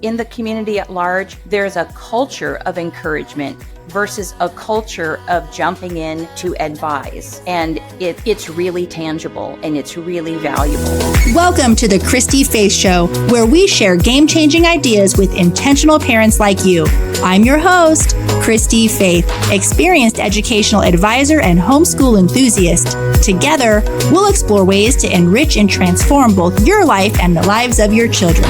In the community at large, there's a culture of encouragement versus a culture of jumping in to advise. And it's really tangible and it's really valuable. Welcome to the Christy-Faith Show, where we share game-changing ideas with intentional parents like you. I'm your host, Christy-Faith, experienced educational advisor and homeschool enthusiast. Together, we'll explore ways to enrich and transform both your life and the lives of your children.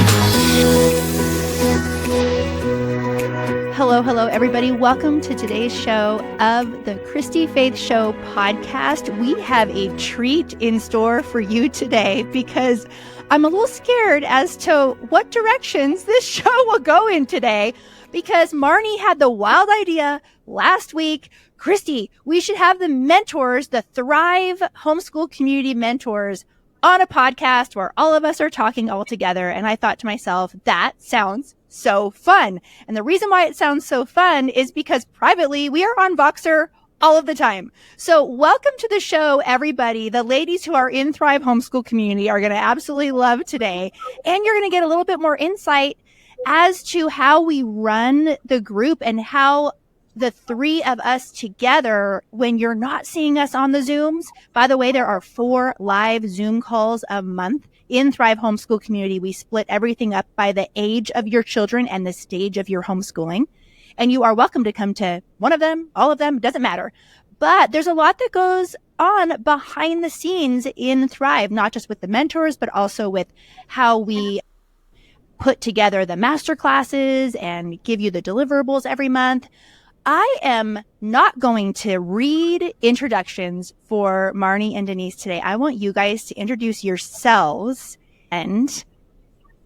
Hello, everybody. Welcome to today's show of the Christy-Faith Show podcast. We have a treat in store for you today because I'm a little scared as to what directions this show will go in today, because Marni had the wild idea last week. Christy, we should have the mentors, the Thrive Homeschool Community mentors, on a podcast where all of us are talking all together. And I thought to myself, that sounds so fun. And the reason why it sounds so fun is because privately we are on Voxer all of the time. So welcome to the show, everybody. The ladies who are in Thrive Homeschool Community are going to absolutely love today. And you're going to get a little bit more insight as to how we run the group and how the three of us together, when you're not seeing us on the Zooms. By the way, there are 4 live Zoom calls a month in Thrive Homeschool Community. We split everything up by the age of your children and the stage of your homeschooling. And you are welcome to come to one of them, all of them, doesn't matter. But there's a lot that goes on behind the scenes in Thrive, not just with the mentors, but also with how we put together the master classes and give you the deliverables every month. I am not going to read introductions for Marni and Denise today. I want you guys to introduce yourselves, and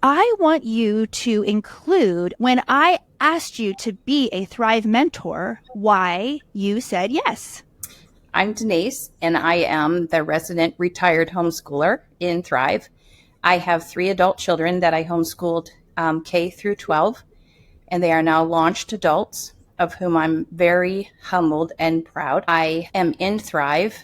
I want you to include, when I asked you to be a Thrive mentor, why you said yes. I'm Denise, and I am the resident retired homeschooler in Thrive. I have 3 adult children that I homeschooled K through 12, and they are now launched adults, of whom I'm very humbled and proud. I am in Thrive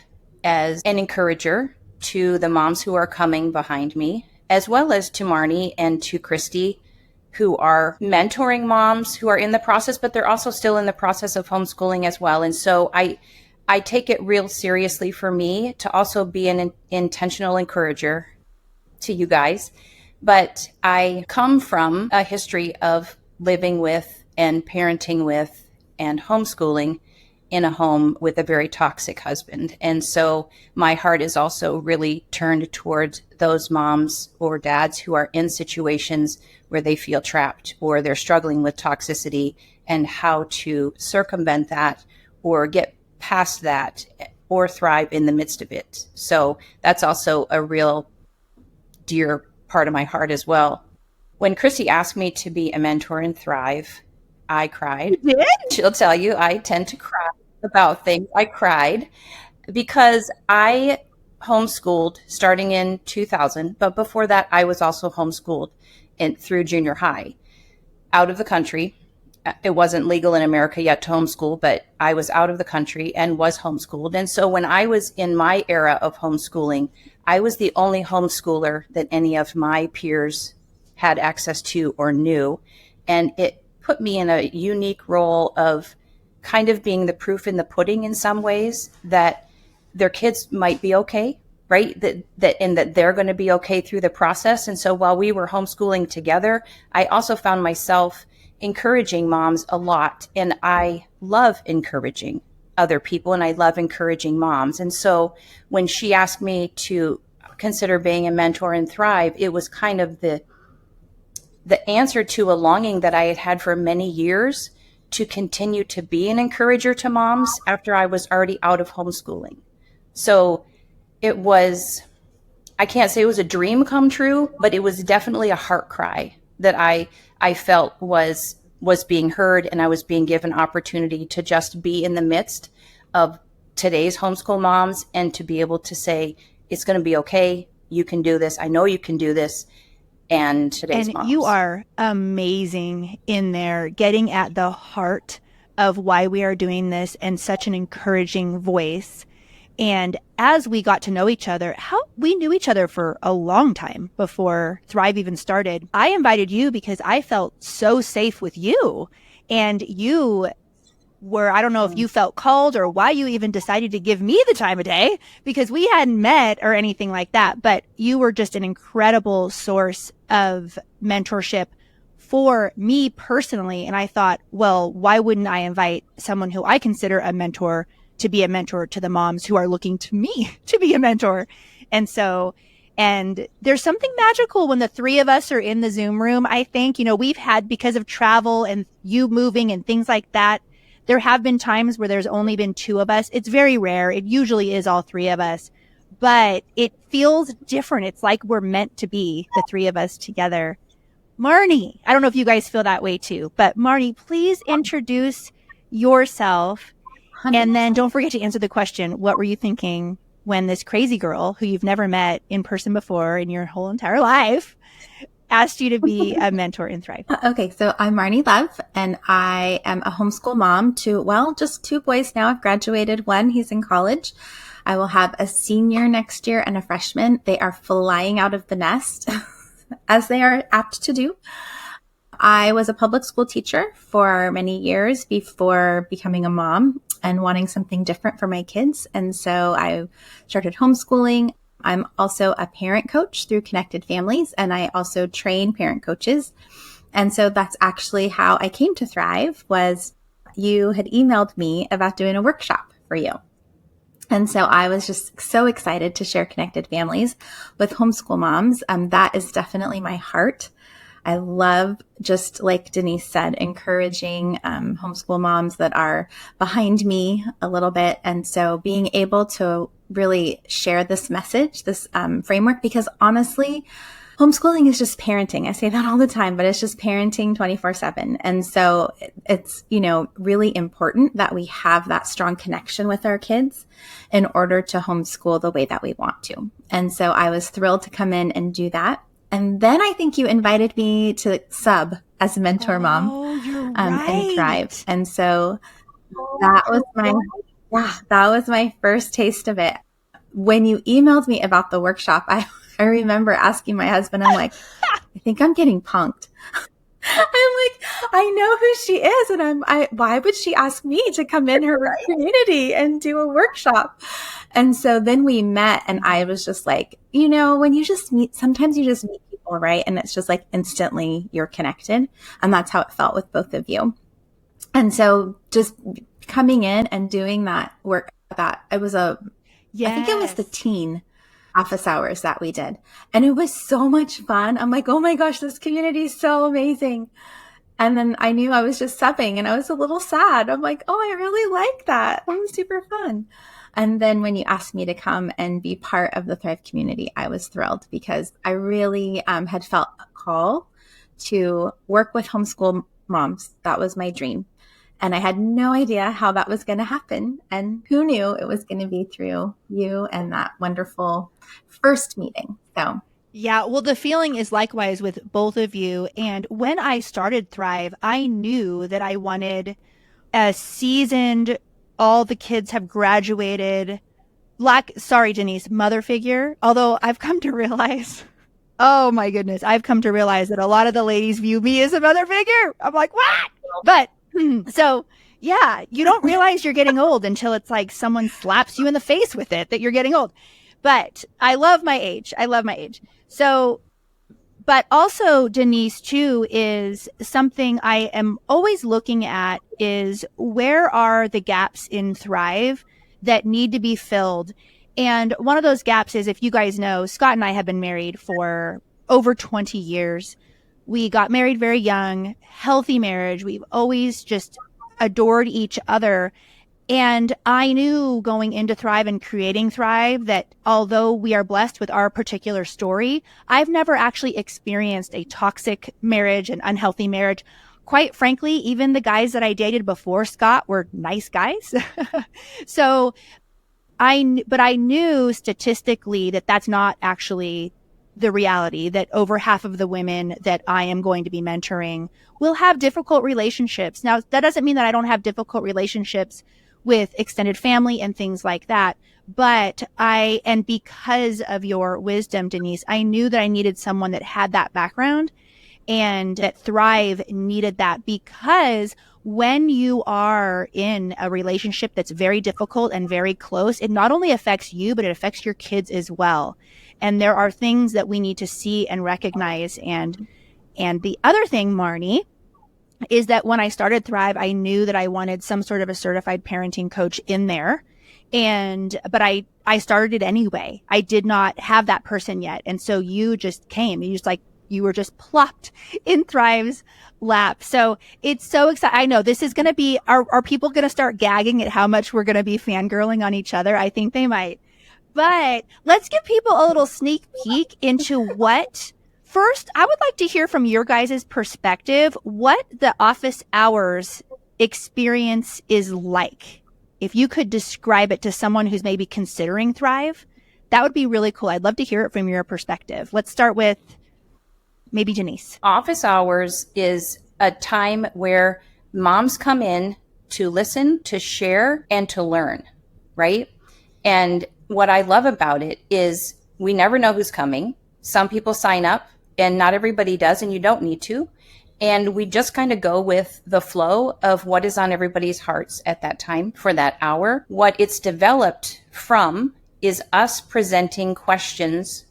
as an encourager to the moms who are coming behind me, as well as to Marni and to Christy, who are mentoring moms who are in the process, but they're also still in the process of homeschooling as well. And so I take it real seriously for me to also be an intentional encourager to you guys. But I come from a history of living with and parenting with and homeschooling in a home with a very toxic husband. And so my heart is also really turned towards those moms or dads who are in situations where they feel trapped or they're struggling with toxicity, and how to circumvent that or get past that or thrive in the midst of it. So that's also a real dear part of my heart as well. When Christy asked me to be a mentor in Thrive, I cried. You did? She'll tell you I tend to cry about things. I cried because I homeschooled starting in 2000, but before that I was also homeschooled through junior high out of the country. It wasn't legal in America yet to homeschool, but I was out of the country and was homeschooled. And so when I was in my era of homeschooling, I was the only homeschooler that any of my peers had access to or knew. And it put me in a unique role of kind of being the proof in the pudding in some ways that their kids might be okay, right? That they're going to be okay through the process. And so while we were homeschooling together, I also found myself encouraging moms a lot. And I love encouraging other people, and I love encouraging moms. And so when she asked me to consider being a mentor in Thrive, it was kind of the answer to a longing that I had had for many years to continue to be an encourager to moms after I was already out of homeschooling. So it was, I can't say it was a dream come true, but it was definitely a heart cry that I felt was being heard, and I was being given opportunity to just be in the midst of today's homeschool moms and to be able to say, it's going to be okay. You can do this. I know you can do this. And today's moms. You are amazing in there, getting at the heart of why we are doing this, and such an encouraging voice. And as we got to know each other, we knew each other for a long time before Thrive even started. I invited you because I felt so safe with you. And you were, I don't know if you felt called or why you even decided to give me the time of day, because we hadn't met or anything like that. But you were just an incredible source of mentorship for me personally. And I thought, well, why wouldn't I invite someone who I consider a mentor to be a mentor to the moms who are looking to me to be a mentor? And there's something magical when the three of us are in the Zoom room. I think, we've had, because of travel and you moving and things like that, there have been times where there's only been two of us. It's very rare. It usually is all three of us, but it feels different. It's like we're meant to be the three of us together. Marni, I don't know if you guys feel that way too, but Marni, please introduce yourself. And then don't forget to answer the question, what were you thinking when this crazy girl who you've never met in person before in your whole entire life asked you to be a mentor in Thrive? Okay, so I'm Marni Love, and I am a homeschool mom to, just two boys now. I've graduated one. He's in college. I will have a senior next year and a freshman. They are flying out of the nest, as they are apt to do. I was a public school teacher for many years before becoming a mom and wanting something different for my kids. And so I started homeschooling. I'm also a parent coach through Connected Families, and I also train parent coaches. And so that's actually how I came to Thrive. Was you had emailed me about doing a workshop for you. And so I was just so excited to share Connected Families with homeschool moms. That is definitely my heart. I love, just like Denise said, encouraging homeschool moms that are behind me a little bit. And so being able to really share this message, this framework, because honestly, homeschooling is just parenting. I say that all the time, but it's just parenting 24/7. And so it's, really important that we have that strong connection with our kids in order to homeschool the way that we want to. And so I was thrilled to come in and do that. And then I think you invited me to sub as a mentor mom in Thrive. And so that was my first taste of it. When you emailed me about the workshop, I remember asking my husband, I'm like, I think I'm getting punked. I'm like, I know who she is. And why would she ask me to come in her community and do a workshop? And so then we met, and I was just like, when you just meet, sometimes you just meet people, right? And it's just like instantly you're connected. And that's how it felt with both of you. And so just coming in and doing that work, I think it was the teen office hours that we did. And it was so much fun. I'm like, oh my gosh, this community is so amazing. And then I knew I was just subbing, and I was a little sad. I'm like, oh, I really like that. That was super fun. And then when you asked me to come and be part of the Thrive community, I was thrilled, because I really had felt a call to work with homeschool moms. That was my dream. And I had no idea how that was going to happen. And who knew it was going to be through you and that wonderful first meeting. So yeah, well, the feeling is likewise with both of you. And when I started Thrive, I knew that I wanted a seasoned, all the kids have graduated, Denise, mother figure. Although I've come to realize, oh my goodness, I've come to realize that a lot of the ladies view me as a mother figure. I'm like, what? But so yeah, you don't realize you're getting old until it's like someone slaps you in the face with it that you're getting old. But I love my age. So, but also Denise too is something I am always looking at, is where are the gaps in Thrive that need to be filled? And one of those gaps is, if you guys know, Scott and I have been married for over 20 years. We got married very young, healthy marriage. We've always just adored each other. And I knew going into Thrive and creating Thrive that although we are blessed with our particular story, I've never actually experienced a toxic marriage, an unhealthy marriage. Quite frankly, even the guys that I dated before Scott were nice guys. So I knew statistically that that's not actually the reality, that over half of the women that I am going to be mentoring will have difficult relationships. Now, that doesn't mean that I don't have difficult relationships with extended family and things like that. But and because of your wisdom, Denise, I knew that I needed someone that had that background and that Thrive needed that, because when you are in a relationship that's very difficult and very close, it not only affects you, but it affects your kids as well. And there are things that we need to see and recognize. And the other thing, Marni, is that when I started Thrive, I knew that I wanted some sort of a certified parenting coach in there. But I started it anyway. I did not have that person yet. And so you just came. You were just plopped in Thrive's lap. So it's so exciting. I know this is going to be, are people going to start gagging at how much we're going to be fangirling on each other? I think they might. But let's give people a little sneak peek into what. First, I would like to hear from your guys' perspective what the office hours experience is like. If you could describe it to someone who's maybe considering Thrive, that would be really cool. I'd love to hear it from your perspective. Let's start with maybe Denise. Office hours is a time where moms come in to listen, to share, and to learn, right? And what I love about it is we never know who's coming. Some people sign up and not everybody does, and you don't need to. And we just kind of go with the flow of what is on everybody's hearts at that time for that hour. What it's developed from is us presenting questions,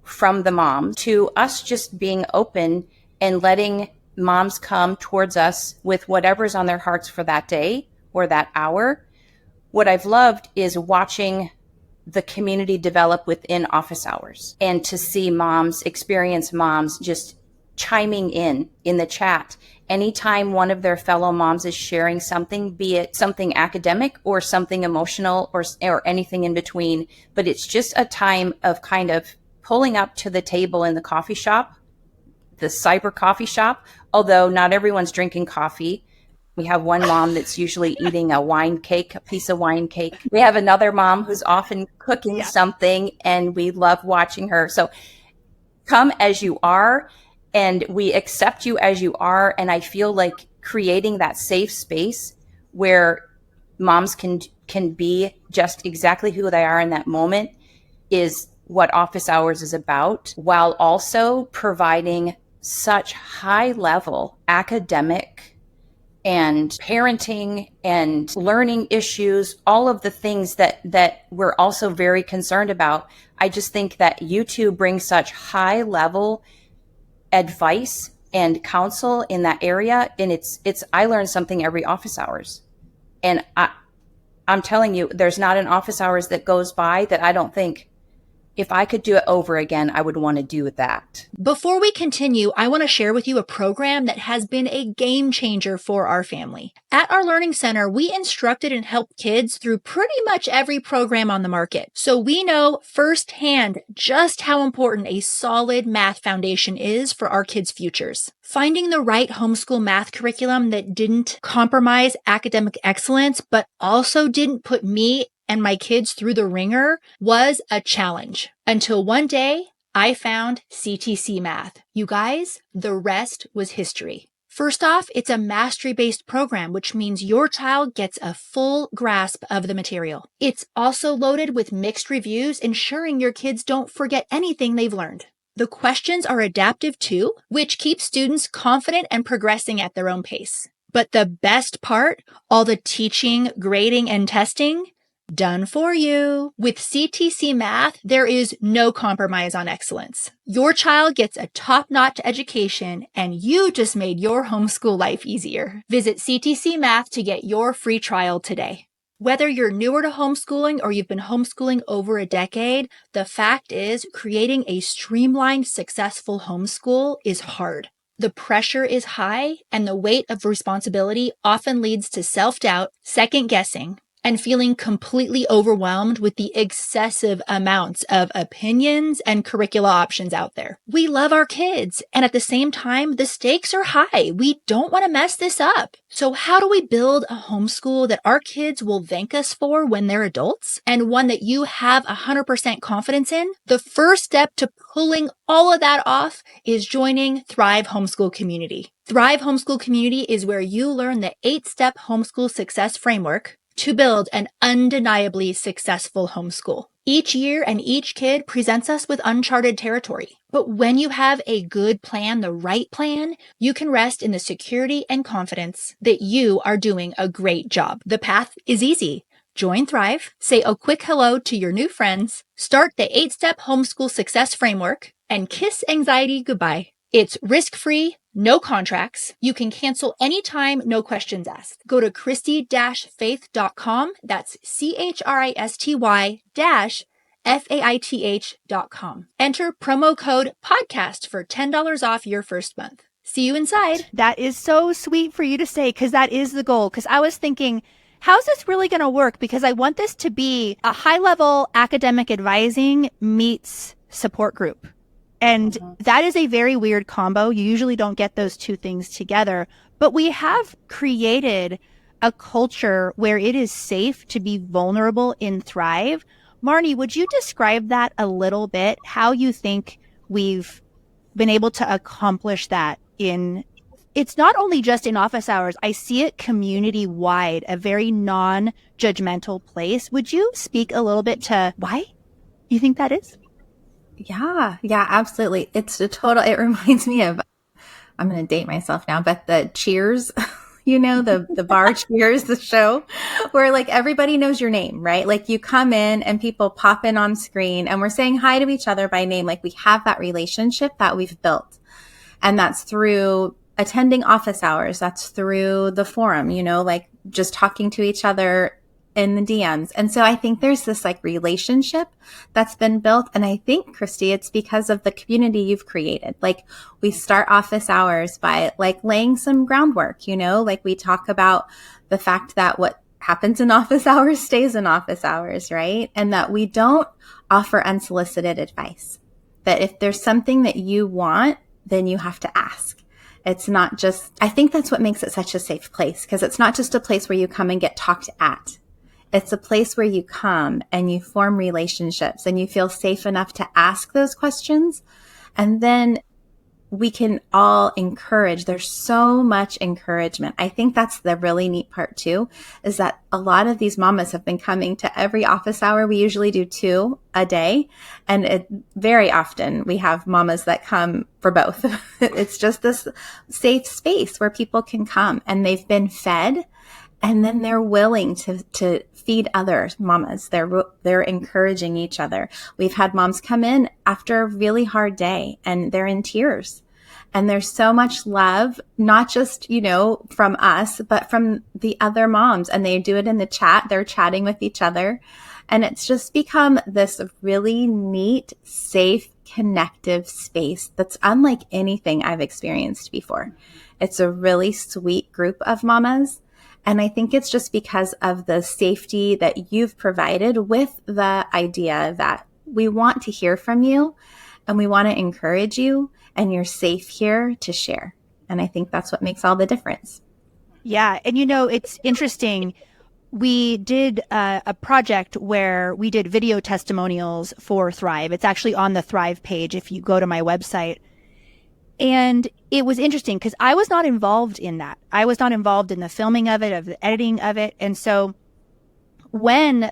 from the mom, to us just being open and letting moms come towards us with whatever's on their hearts for that day or that hour. What I've loved is watching the community develop within office hours, and to see experienced moms just chiming in the chat. Anytime one of their fellow moms is sharing something, be it something academic or something emotional or anything in between, but it's just a time of kind of pulling up to the table in the coffee shop, the cyber coffee shop, although not everyone's drinking coffee. We have one mom that's usually eating a piece of wine cake. We have another mom who's often cooking something, and we love watching her. So come as you are, and we accept you as you are. And I feel like creating that safe space where moms can be just exactly who they are in that moment is what office hours is about, while also providing such high level academic and parenting and learning issues, all of the things that we're also very concerned about. I just think that you two bring such high level advice and counsel in that area. And I learn something every office hours. And I'm telling you, there's not an office hours that goes by that I don't think, if I could do it over again, I would want to do that. Before we continue, I want to share with you a program that has been a game changer for our family. At our Learning Center, we instructed and helped kids through pretty much every program on the market. So we know firsthand just how important a solid math foundation is for our kids' futures. Finding the right homeschool math curriculum that didn't compromise academic excellence, but also didn't put me and my kids through the ringer was a challenge. Until one day, I found CTC Math. You guys, the rest was history. First off, it's a mastery-based program, which means your child gets a full grasp of the material. It's also loaded with mixed reviews, ensuring your kids don't forget anything they've learned. The questions are adaptive too, which keeps students confident and progressing at their own pace. But the best part, all the teaching, grading, and testing, done for you. With CTC Math, there is no compromise on excellence. Your child gets a top-notch education, and you just made your homeschool life easier. Visit CTC Math to get your free trial today. Whether you're newer to homeschooling or you've been homeschooling over a decade, the fact is creating a streamlined, successful homeschool is hard. The pressure is high, and the weight of responsibility often leads to self-doubt, second-guessing, and feeling completely overwhelmed with the excessive amounts of opinions and curricula options out there. We love our kids, and at the same time, the stakes are high. We don't want to mess this up. So how do we build a homeschool that our kids will thank us for when they're adults, and one that you have 100% confidence in? The first step to pulling all of that off is joining Thrive Homeschool Community. Thrive Homeschool Community is where you learn the 8-step homeschool success framework, to build an undeniably successful homeschool. Each year and each kid presents us with uncharted territory. But when you have a good plan, the right plan, you can rest in the security and confidence that you are doing a great job. The path is easy. Join Thrive, say a quick hello to your new friends, start the 8-step homeschool success framework, and kiss anxiety goodbye. It's risk-free, no contracts. You can cancel anytime, no questions asked. Go to Christy-Faith.com. That's CHRISTY-FAITH.com. Enter promo code podcast for $10 off your first month. See you inside. That is so sweet for you to say, because that is the goal. Because I was thinking, how's this really going to work? Because I want this to be a high-level academic advising meets support group. And that is a very weird combo. You usually don't get those two things together. But we have created a culture where it is safe to be vulnerable in Thrive. Marni, would you describe that a little bit? How you think we've been able to accomplish that in, it's not only just in office hours. I see it community-wide, a very non-judgmental place. Would you speak a little bit to why you think that is? Yeah, absolutely. It reminds me of, I'm going to date myself now, but the Cheers, the bar Cheers, the show where like everybody knows your name, right? Like you come in and people pop in on screen and we're saying hi to each other by name. Like we have that relationship that we've built, and that's through attending office hours. That's through the forum, like just talking to each other in the DMs. And so I think there's this like relationship that's been built. And I think, Christy, it's because of the community you've created. Like we start office hours by like laying some groundwork, like we talk about the fact that what happens in office hours stays in office hours, right? And that we don't offer unsolicited advice. That if there's something that you want, then you have to ask. It's not just, I think that's what makes it such a safe place, because it's not just a place where you come and get talked at. It's a place where you come and you form relationships and you feel safe enough to ask those questions. And then we can all encourage. There's so much encouragement. I think that's the really neat part too, is that a lot of these mamas have been coming to every office hour. We usually do 2 a day. And very often we have mamas that come for both. It's just this safe space where people can come and they've been fed. And then they're willing to feed other mamas. They're encouraging each other. We've had moms come in after a really hard day and they're in tears. And there's so much love, not just, from us, but from the other moms. And they do it in the chat. They're chatting with each other. And it's just become this really neat, safe, connective space that's unlike anything I've experienced before. It's a really sweet group of mamas. And I think it's just because of the safety that you've provided with the idea that we want to hear from you and we want to encourage you and you're safe here to share. And I think that's what makes all the difference. Yeah. And it's interesting. We did a project where we did video testimonials for Thrive. It's actually on the Thrive page if you go to my website. And it was interesting because I was not involved in that. I was not involved in the filming of it, of the editing of it. And so when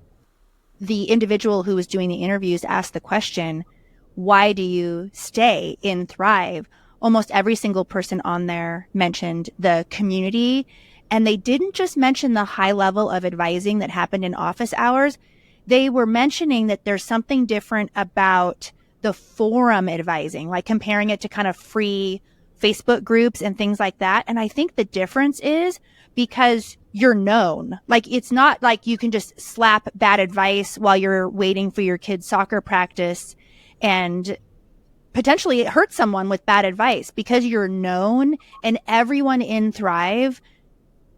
the individual who was doing the interviews asked the question, why do you stay in Thrive? Almost every single person on there mentioned the community. And they didn't just mention the high level of advising that happened in office hours. They were mentioning that there's something different about the forum advising, like comparing it to kind of free Facebook groups and things like that. And I think the difference is because you're known. Like it's not like you can just slap bad advice while you're waiting for your kid's soccer practice and potentially it hurts someone with bad advice because you're known and everyone in Thrive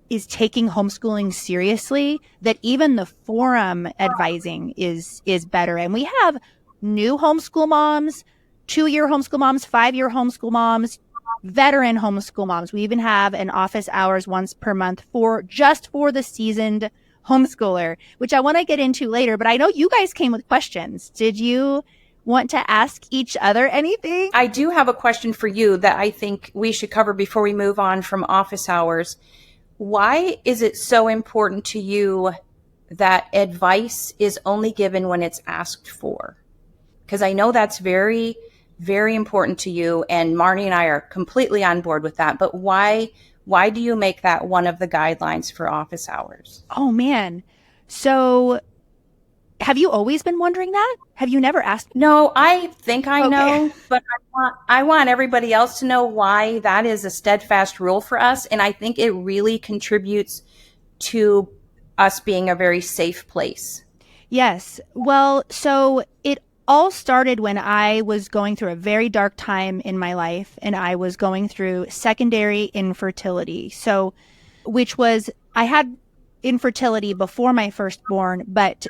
is taking homeschooling seriously, that even the forum advising is better. And we have new homeschool moms, 2-year homeschool moms, 5-year homeschool moms, veteran homeschool moms. We even have an office hours once per month for the seasoned homeschooler, which I want to get into later. But I know you guys came with questions. Did you want to ask each other anything? I do have a question for you that I think we should cover before we move on from office hours. Why is it so important to you that advice is only given when it's asked for? Because I know that's very, very important to you, and Marni and I are completely on board with that. But why do you make that one of the guidelines for office hours? Oh man. So have you always been wondering that? Have you never asked? No, I think I Okay. know, but I want everybody else to know why that is a steadfast rule for us. And I think it really contributes to us being a very safe place. Yes. Well, so it all started when I was going through a very dark time in my life, and I was going through secondary infertility. So, which was, I had infertility before my firstborn, but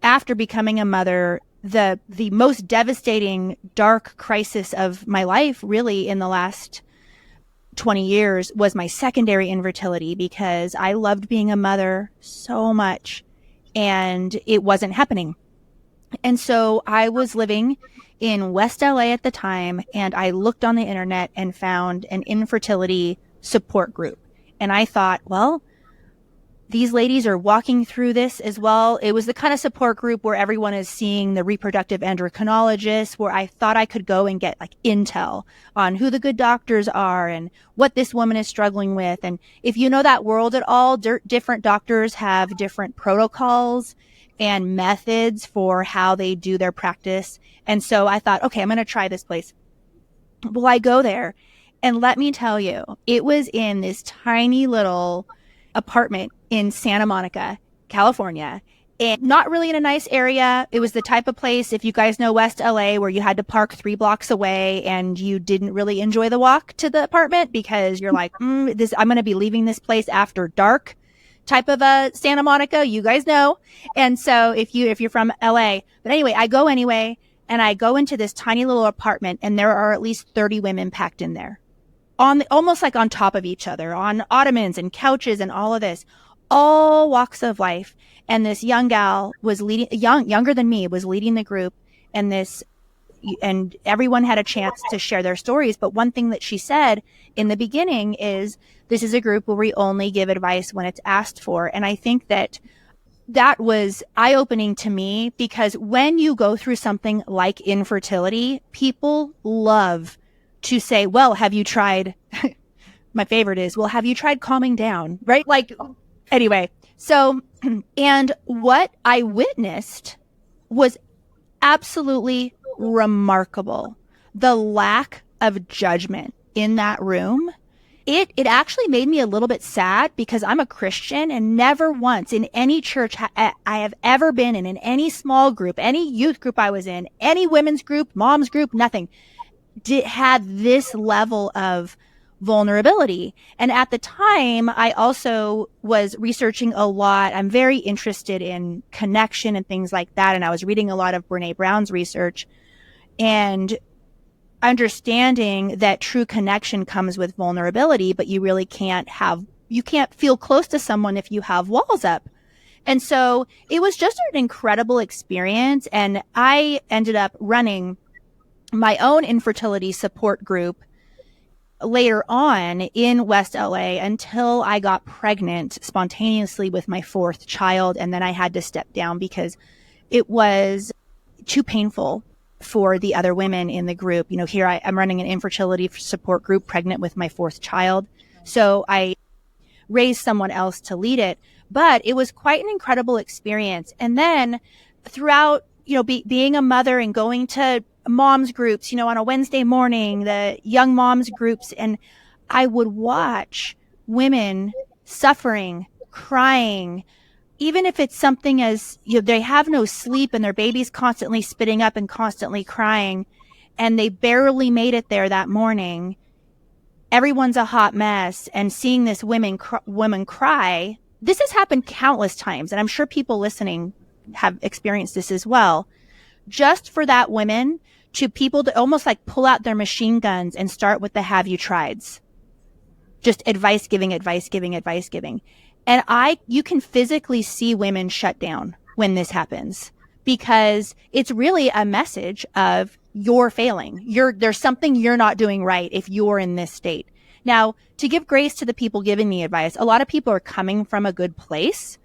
after becoming a mother, the most devastating dark crisis of my life really in the last 20 years was my secondary infertility, because I loved being a mother so much and it wasn't happening. And so I was living in West LA at the time, and I looked on the internet and found an infertility support group. And I thought, well, these ladies are walking through this as well. It was the kind of support group where everyone is seeing the reproductive endocrinologist, where I thought I could go and get like intel on who the good doctors are and what this woman is struggling with. And if you know that world at all, different doctors have different protocols and methods for how they do their practice. And so I thought, okay, I'm going to try this place. Well, I go there, and let me tell you, it was in this tiny little apartment in Santa Monica, California, and not really in a nice area. It was the type of place, if you guys know West LA, where you had to park 3 blocks away and you didn't really enjoy the walk to the apartment because you're like, I'm going to be leaving this place after dark type of a Santa Monica, you guys know. And so if you're from LA, but anyway, I go anyway, and I go into this tiny little apartment, and there are at least 30 women packed in there, almost like on top of each other, on ottomans and couches and all of this, all walks of life. And this young gal was leading, younger than me, was leading the group, and everyone had a chance to share their stories. But one thing that she said in the beginning is, this is a group where we only give advice when it's asked for. And I think that was eye-opening to me, because when you go through something like infertility, people love to say, well, have you tried, my favorite is, well, have you tried calming down, right? Like, anyway, so, and what I witnessed was absolutely remarkable. The lack of judgment in that room. It actually made me a little bit sad, because I'm a Christian, and never once in any church I have ever been in any small group, any youth group I was in, any women's group, mom's group, nothing, had this level of vulnerability. And at the time, I also was researching a lot. I'm very interested in connection and things like that. And I was reading a lot of Brene Brown's research and understanding that true connection comes with vulnerability, but you really can't feel close to someone if you have walls up. And so it was just an incredible experience. And I ended up running my own infertility support group later on in West LA until I got pregnant spontaneously with my 4th child. And then I had to step down because it was too painful for the other women in the group. You know, here I'm running an infertility support group pregnant with my 4th child. So I raised someone else to lead it, but it was quite an incredible experience. And then throughout, being a mother and going to moms groups, on a Wednesday morning, the young moms groups, and I would watch women suffering, crying, even if it's something as, they have no sleep and their baby's constantly spitting up and constantly crying, and they barely made it there that morning. Everyone's a hot mess, and seeing this women cry, this has happened countless times, and I'm sure people listening have experienced this as well. Just for that women to almost like pull out their machine guns and start with the have you trieds. Just advice giving. And you can physically see women shut down when this happens, because it's really a message of you're failing. There's something you're not doing right if you're in this state. Now, to give grace to the people giving the advice, a lot of people are coming from a good place,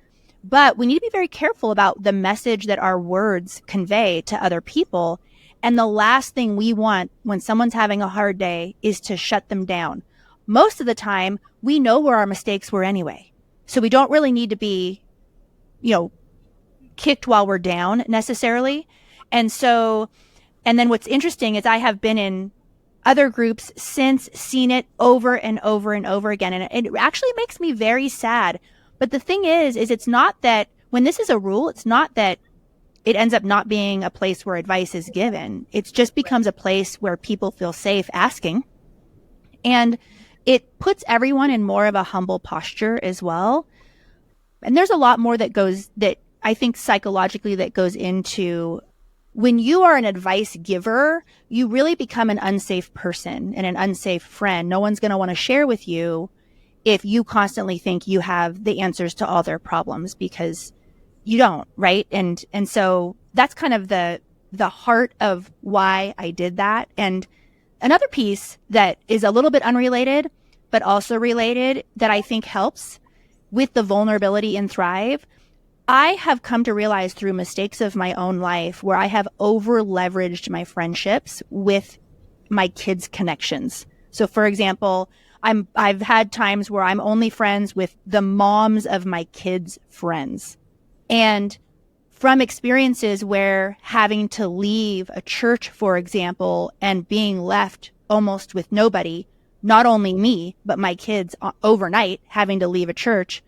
But we need to be very careful about the message that our words convey to other people. And the last thing we want when someone's having a hard day is to shut them down. Most of the time, we know where our mistakes were anyway. So we don't really need to be, kicked while we're down necessarily. And then what's interesting is I have been in other groups since, seen it over and over and over again. And it actually makes me very sad. But the thing is it's not that when this is a rule, it's not that it ends up not being a place where advice is given. It just becomes a place where people feel safe asking. And it puts everyone in more of a humble posture as well. And there's a lot more that I think psychologically that goes into when you are an advice giver, you really become an unsafe person and an unsafe friend. No one's going to want to share with you if you constantly think you have the answers to all their problems, because you don't, right? And so that's kind of the heart of why I did that. And another piece that is a little bit unrelated, but also related, that I think helps with the vulnerability in Thrive, I have come to realize through mistakes of my own life where I have over leveraged my friendships with my kids' connections. So for example, I've had times where I'm only friends with the moms of my kids' friends. And from experiences where having to leave a church, for example, and being left almost with nobody, not only me, but my kids overnight having to leave a church,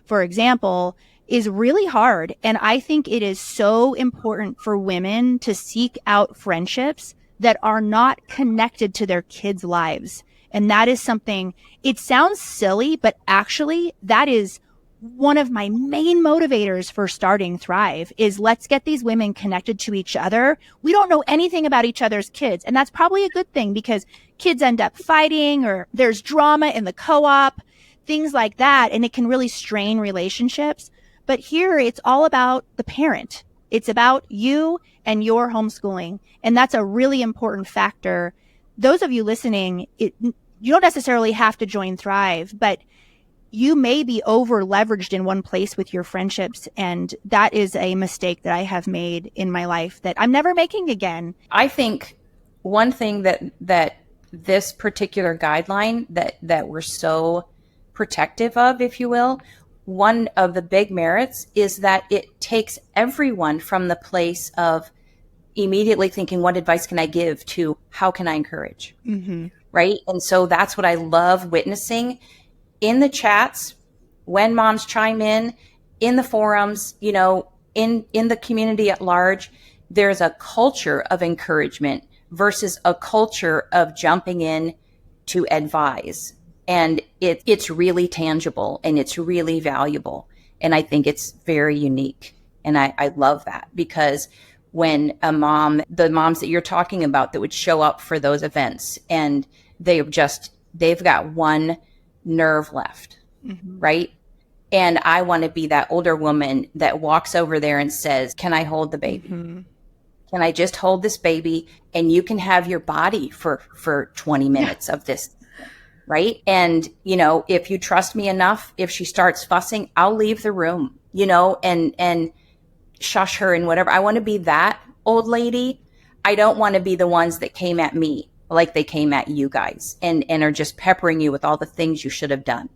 for example, is really hard. And I think it is so important for women to seek out friendships that are not connected to their kids' lives. And that is something, it sounds silly, but actually that is one of my main motivators for starting Thrive is let's get these women connected to each other. We don't know anything about each other's kids. And that's probably a good thing because kids end up fighting or there's drama in the co-op, things like that. And it can really strain relationships. But here it's all about the parent. It's about you and your homeschooling. And that's a really important factor. Those of you listening, you don't necessarily have to join Thrive, but you may be over leveraged in one place with your friendships. And that is a mistake that I have made in my life that I'm never making again. I think one thing that this particular guideline that we're so protective of, if you will, one of the big merits is that it takes everyone from the place of immediately thinking, what advice can I give, to how can I encourage? Mm-hmm. Right? And so that's what I love witnessing in the chats, when moms chime in the forums, in the community at large. There's a culture of encouragement versus a culture of jumping in to advise. And it's really tangible and it's really valuable. And I think it's very unique. And I love that, because when the moms that you're talking about that would show up for those events and they've got one nerve left, mm-hmm. right? And I want to be that older woman that walks over there and says, can I hold the baby? Mm-hmm. Can I just hold this baby and you can have your body for 20 minutes of this, right? And, if you trust me enough, if she starts fussing, I'll leave the room, and shush her and whatever. I want to be that old lady. I don't want to be the ones that came at me like they came at you guys and are just peppering you with all the things you should have done.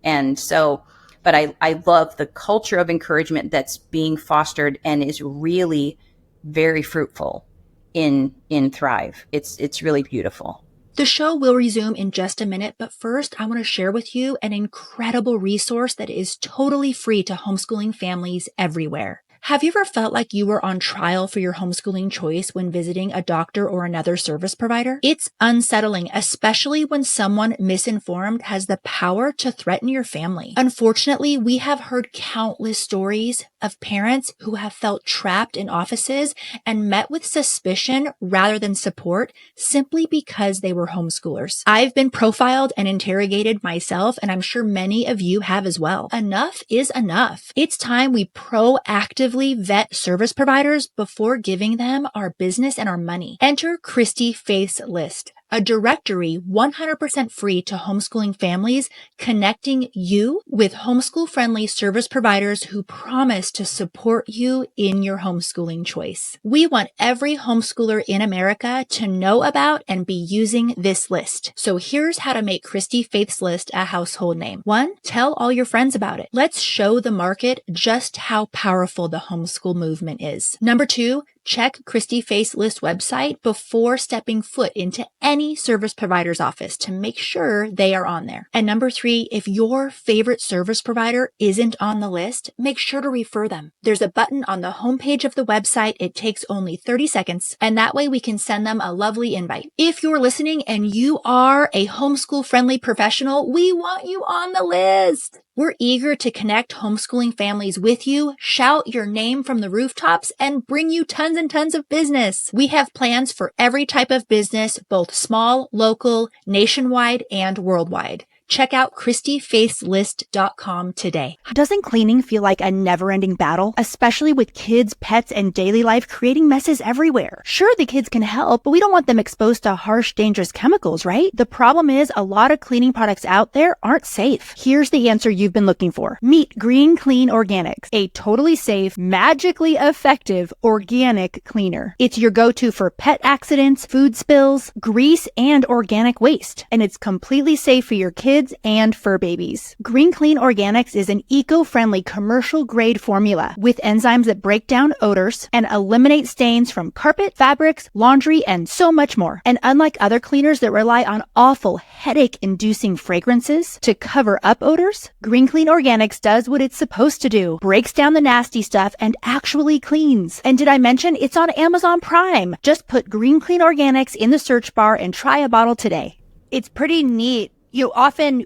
And so, but I love the culture of encouragement that's being fostered and is really very fruitful in Thrive. It's really beautiful. The show will resume in just a minute, but first I want to share with you an incredible resource that is totally free to homeschooling families everywhere. Have you ever felt like you were on trial for your homeschooling choice when visiting a doctor or another service provider? It's unsettling, especially when someone misinformed has the power to threaten your family. Unfortunately, we have heard countless stories of parents who have felt trapped in offices and met with suspicion rather than support simply because they were homeschoolers. I've been profiled and interrogated myself, and I'm sure many of you have as well. Enough is enough. It's time we proactively vet service providers before giving them our business and our money. Enter Christy-Faith's list a directory 100% free to homeschooling families, connecting you with homeschool-friendly service providers who promise to support you in your homeschooling choice. We want every homeschooler in America to know about and be using this list. So here's how to make Christy-Faith's list a household name. 1, tell all your friends about it. Let's show the market just how powerful the homeschool movement is. Number 2, check Christy-Faith's list website before stepping foot into any service provider's office to make sure they are on there. And number 3, if your favorite service provider isn't on the list, make sure to refer them. There's a button on the homepage of the website. It takes only 30 seconds, and that way we can send them a lovely invite. If you're listening and you are a homeschool-friendly professional, we want you on the list. We're eager to connect homeschooling families with you, shout your name from the rooftops, and bring you tons and tons of business. We have plans for every type of business, both small, local, nationwide, and worldwide. Check out ChristyFaithsList.com today. Doesn't cleaning feel like a never-ending battle, especially with kids, pets, and daily life creating messes everywhere? Sure, the kids can help, but we don't want them exposed to harsh, dangerous chemicals, right? The problem is a lot of cleaning products out there aren't safe. Here's the answer you've been looking for. Meet Green Clean Organics, a totally safe, magically effective organic cleaner. It's your go-to for pet accidents, food spills, grease, and organic waste. And it's completely safe for your kids and fur babies. Green Clean Organics is an eco-friendly commercial-grade formula with enzymes that break down odors and eliminate stains from carpet, fabrics, laundry, and so much more. And unlike other cleaners that rely on awful, headache-inducing fragrances to cover up odors, Green Clean Organics does what it's supposed to do, breaks down the nasty stuff and actually cleans. And did I mention it's on Amazon Prime? Just put Green Clean Organics in the search bar and try a bottle today. It's pretty neat. Often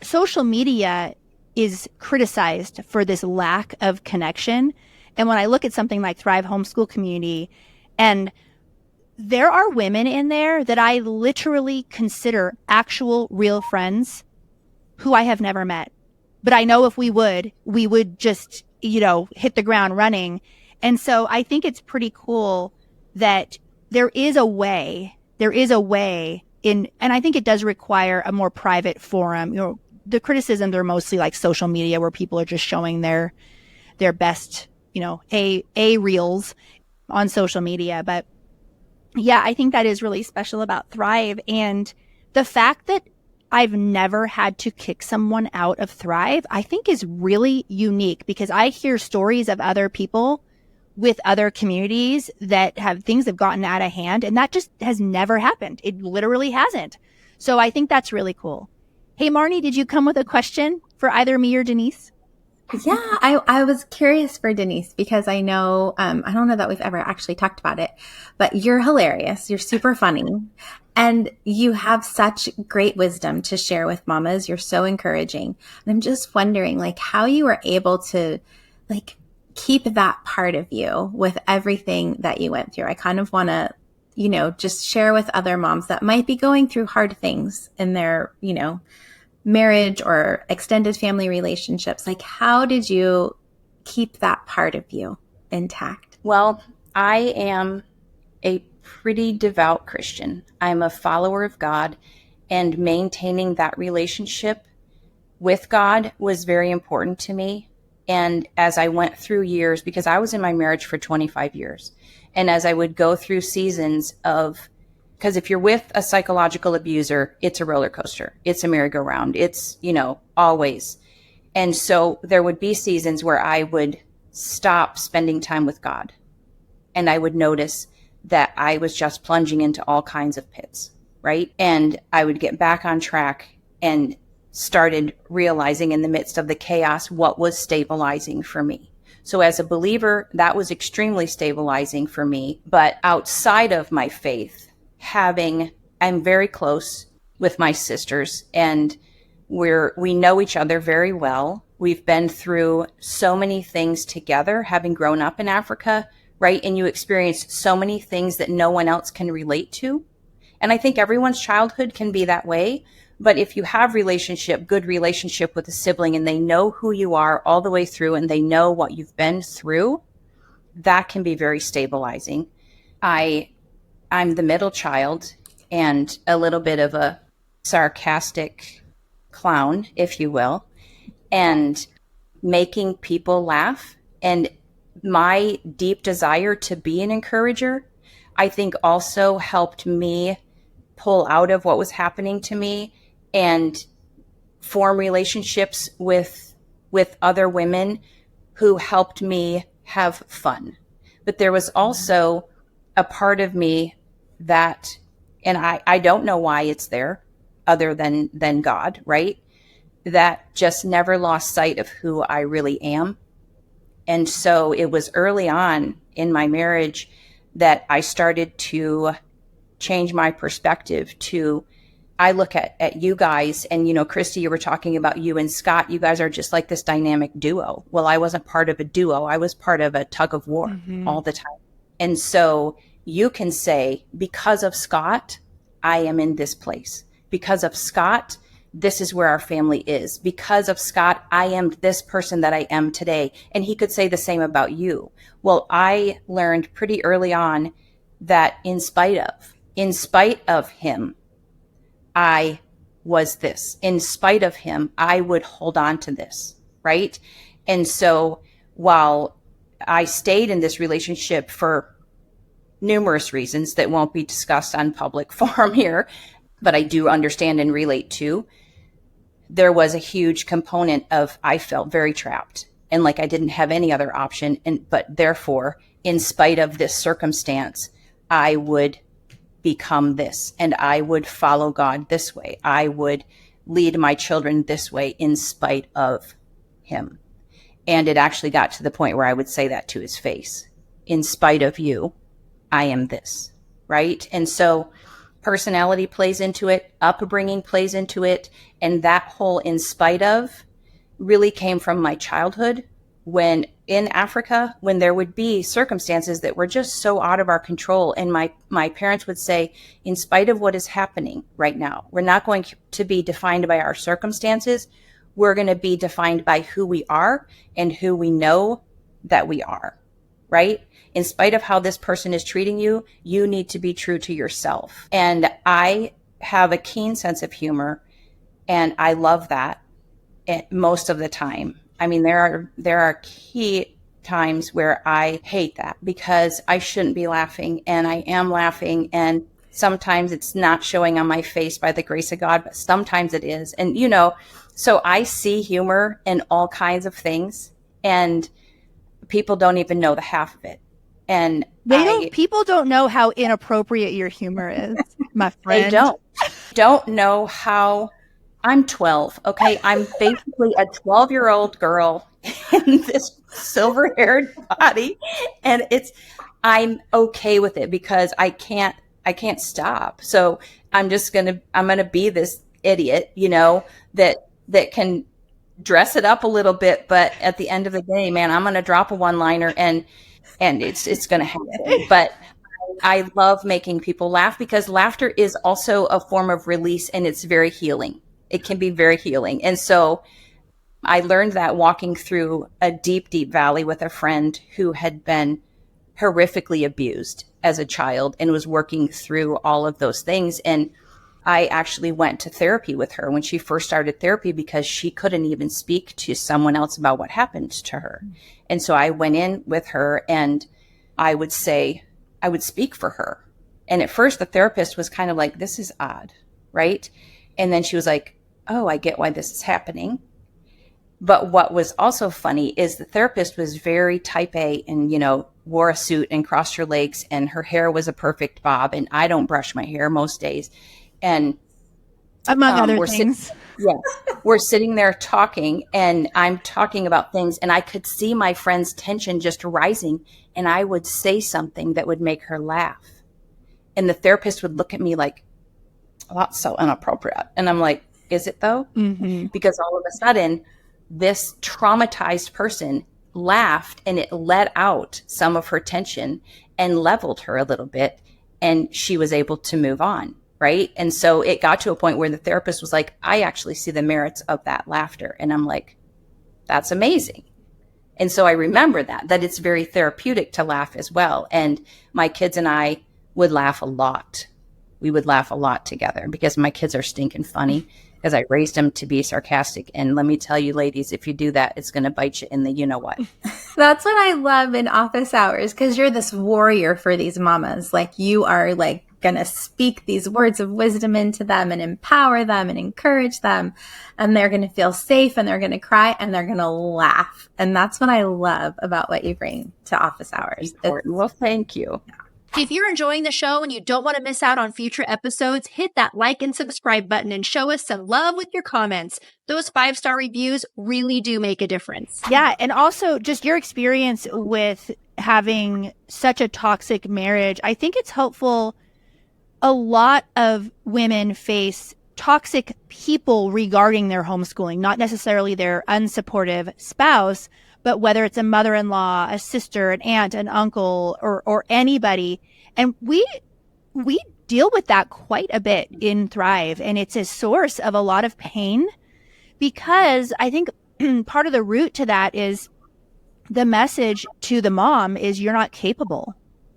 social media is criticized for this lack of connection. And when I look at something like Thrive Homeschool Community, and there are women in there that I literally consider actual real friends who I have never met. But I know if we would just, hit the ground running. And so I think it's pretty cool that there is a way and I think it does require a more private forum. The criticisms are mostly like social media where people are just showing their best, a reels on social media. But yeah, I think that is really special about Thrive. And the fact that I've never had to kick someone out of Thrive, I think is really unique because I hear stories of other people with other communities that things have gotten out of hand, and that just has never happened. It literally hasn't. So I think that's really cool. Hey, Marni, did you come with a question for either me or Denise? Yeah, I was curious for Denise because I know, I don't know that we've ever actually talked about it, but you're hilarious. You're super funny. And you have such great wisdom to share with mamas. You're so encouraging. And I'm just wondering, how you were able to, keep that part of you with everything that you went through. I kind of want to, just share with other moms that might be going through hard things in their, marriage or extended family relationships. How did you keep that part of you intact? Well, I am a pretty devout Christian. I'm a follower of God, and maintaining that relationship with God was very important to me. And as I went through years, because I was in my marriage for 25 years, and as I would go through seasons because if you're with a psychological abuser, it's a roller coaster. It's a merry-go-round. It's, always. And so there would be seasons where I would stop spending time with God. And I would notice that I was just plunging into all kinds of pits, right? And I would get back on track and started realizing in the midst of the chaos what was stabilizing for me. So as a believer, that was extremely stabilizing for me. But outside of my faith, I'm very close with my sisters, and we know each other very well. We've been through so many things together, having grown up in Africa, right? And you experience so many things that no one else can relate to. And I think everyone's childhood can be that way. But if you have good relationship with a sibling, and they know who you are all the way through, and they know what you've been through, that can be very stabilizing. I'm the middle child, and a little bit of a sarcastic clown, if you will, and making people laugh. And my deep desire to be an encourager, I think also helped me pull out of what was happening to me and form relationships with other women who helped me have fun. But there was also a part of me that, and I don't know why it's there other than God, right? That just never lost sight of who I really am. And so it was early on in my marriage that I started to change my perspective to, I look at you guys and, Christy, you were talking about you and Scott. You guys are just like this dynamic duo. Well, I wasn't part of a duo. I was part of a tug of war all the time. And so you can say, because of Scott, I am in this place. Because of Scott, this is where our family is. Because of Scott, I am this person that I am today. And he could say the same about you. Well, I learned pretty early on that in spite of him, I was this. In spite of him, I would hold on to this, right? And so while I stayed in this relationship for numerous reasons that won't be discussed on public forum here, but I do understand and relate to, there was a huge component of I felt very trapped and like I didn't have any other option. But therefore, in spite of this circumstance, I would become this and I would follow God this way. I would lead my children this way in spite of him. And it actually got to the point where I would say that to his face. In spite of you, I am this, right? And so personality plays into it, upbringing plays into it, and that whole in spite of really came from my childhood when in Africa, when there would be circumstances that were just so out of our control. And my parents would say, in spite of what is happening right now, we're not going to be defined by our circumstances. We're going to be defined by who we are and who we know that we are, right? In spite of how this person is treating you, you need to be true to yourself. And I have a keen sense of humor, and I love that most of the time. I mean, there are key times where I hate that because I shouldn't be laughing, and I am laughing, and sometimes it's not showing on my face by the grace of God, but sometimes it is. And, so I see humor in all kinds of things, and people don't even know the half of it. And people don't know how inappropriate your humor is, my friend. They don't know how. I'm 12. Okay. I'm basically a 12-year-old girl in this silver-haired body. And I'm okay with it because I can't stop. So I'm going to be this idiot, that can dress it up a little bit. But at the end of the day, man, I'm going to drop a one-liner and it's going to happen. But I love making people laugh because laughter is also a form of release, and it's very healing. It can be very healing. And so I learned that walking through a deep, deep valley with a friend who had been horrifically abused as a child and was working through all of those things. And I actually went to therapy with her when she first started therapy because she couldn't even speak to someone else about what happened to her. And so I went in with her and I would speak for her. And at first the therapist was kind of like, this is odd, right? And then she was like, oh, I get why this is happening. But what was also funny is the therapist was very type A and, wore a suit and crossed her legs, and her hair was a perfect bob. And I don't brush my hair most days. And among other things. We're sitting there talking, and I'm talking about things, and I could see my friend's tension just rising, and I would say something that would make her laugh. And the therapist would look at me like, oh, that's so inappropriate. And I'm like, is it though? Mm-hmm. Because all of a sudden, this traumatized person laughed, and it let out some of her tension and leveled her a little bit, and she was able to move on. Right. And so it got to a point where the therapist was like, I actually see the merits of that laughter. And I'm like, that's amazing. And so I remember that it's very therapeutic to laugh as well. And my kids and I would laugh a lot. we would laugh a lot together because my kids are stinking funny because I raised them to be sarcastic. And let me tell you, ladies, if you do that, it's going to bite you in the you-know-what. That's what I love in office hours, because you're this warrior for these mamas. Like, you are like going to speak these words of wisdom into them and empower them and encourage them. And they're going to feel safe and they're going to cry and they're going to laugh. And that's what I love about what you bring to office hours. Well, thank you. If you're enjoying the show and you don't want to miss out on future episodes, hit that like and subscribe button and show us some love with your comments. Those 5-star reviews really do make a difference. Yeah. And also just your experience with having such a toxic marriage. I think it's helpful. A lot of women face toxic people regarding their homeschooling, not necessarily their unsupportive spouse, but whether it's a mother-in-law, a sister, an aunt, an uncle, or anybody. And we deal with that quite a bit in Thrive. And it's a source of a lot of pain, because I think part of the root to that is the message to the mom is, you're not capable.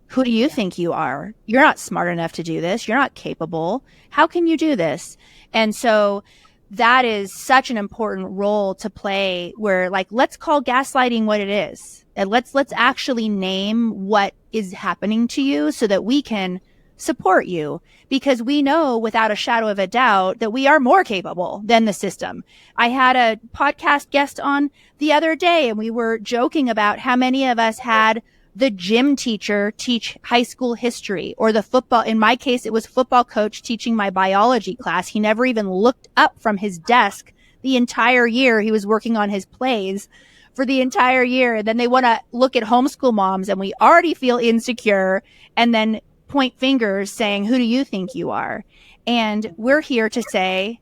Who do you think you are? You're not smart enough to do this. You're not capable. How can you do this? And so that is such an important role to play, where, like, let's call gaslighting what it is. And let's actually name what is happening to you so that we can support you, because we know without a shadow of a doubt that we are more capable than the system. I had a podcast guest on the other day and we were joking about how many of us had the gym teacher teach high school history, or the football. In my case, it was football coach teaching my biology class. He never even looked up from his desk the entire year. He was working on his plays for the entire year. And then they want to look at homeschool moms and we already feel insecure and then point fingers saying, who do you think you are? And we're here to say,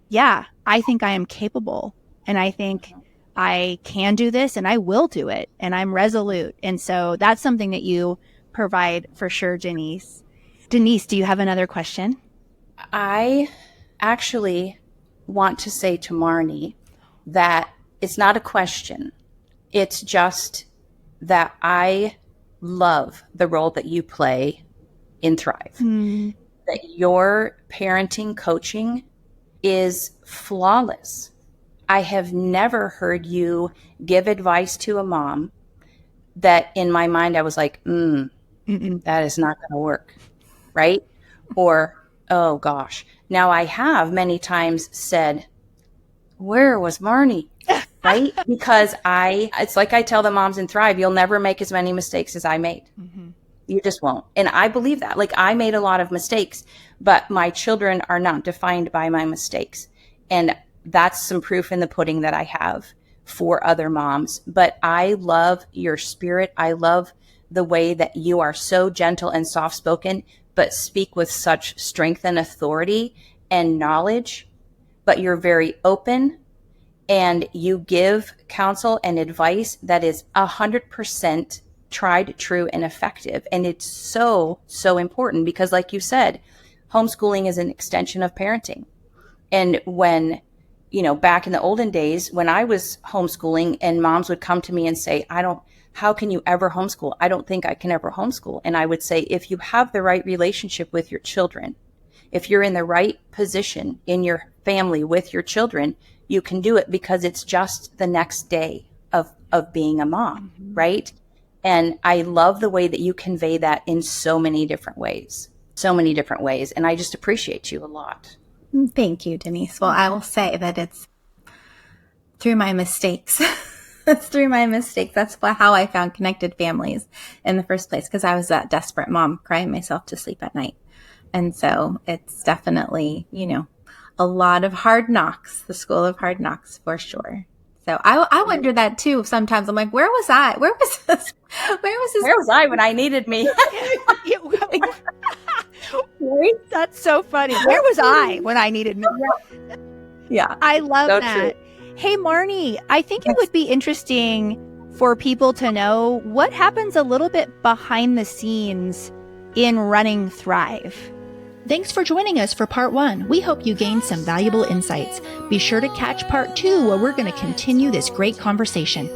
yeah, I think I am capable. And I think I can do this and I will do it. And I'm resolute. And so that's something that you provide for sure, Denise. Denise, do you have another question? I actually want to say to Marni that it's not a question. It's just that I love the role that you play in Thrive. That your parenting coaching is flawless. I have never heard you give advice to a mom that in my mind I was like, that is not going to work, right? Or, oh gosh. Now I have many times said, where was Marni? Right? Because it's like I tell the moms in Thrive, you'll never make as many mistakes as I made. You just won't. And I believe that. Like, I made a lot of mistakes, but my children are not defined by my mistakes. And that's some proof in the pudding that I have for other moms. But I love your spirit. I love the way that you are so gentle and soft-spoken, but speak with such strength and authority and knowledge. But you're very open and you give counsel and advice that is 100% tried, true, and effective. And it's so, so important because, like you said, homeschooling is an extension of parenting. And when, back in the olden days, when I was homeschooling and moms would come to me and say, how can you ever homeschool? I don't think I can ever homeschool. And I would say, if you have the right relationship with your children, if you're in the right position in your family with your children, you can do it, because it's just the next day of being a mom, right? And I love the way that you convey that in so many different ways. And I just appreciate you a lot. Thank you, Denise. Well, I will say that it's through my mistakes. It's through my mistakes. That's how I found connected families in the first place, because I was that desperate mom crying myself to sleep at night. And so it's definitely, a lot of hard knocks, the school of hard knocks for sure. So I wonder that too. Sometimes I'm like, where was I? Where was this? Where was I when I needed me? That's so funny. Where was I when I needed me? Yeah. I love so that. True. Hey, Marni, I think it would be interesting for people to know what happens a little bit behind the scenes in running Thrive. Thanks for joining us for part 1. We hope you gained some valuable insights. Be sure to catch part 2, where we're going to continue this great conversation.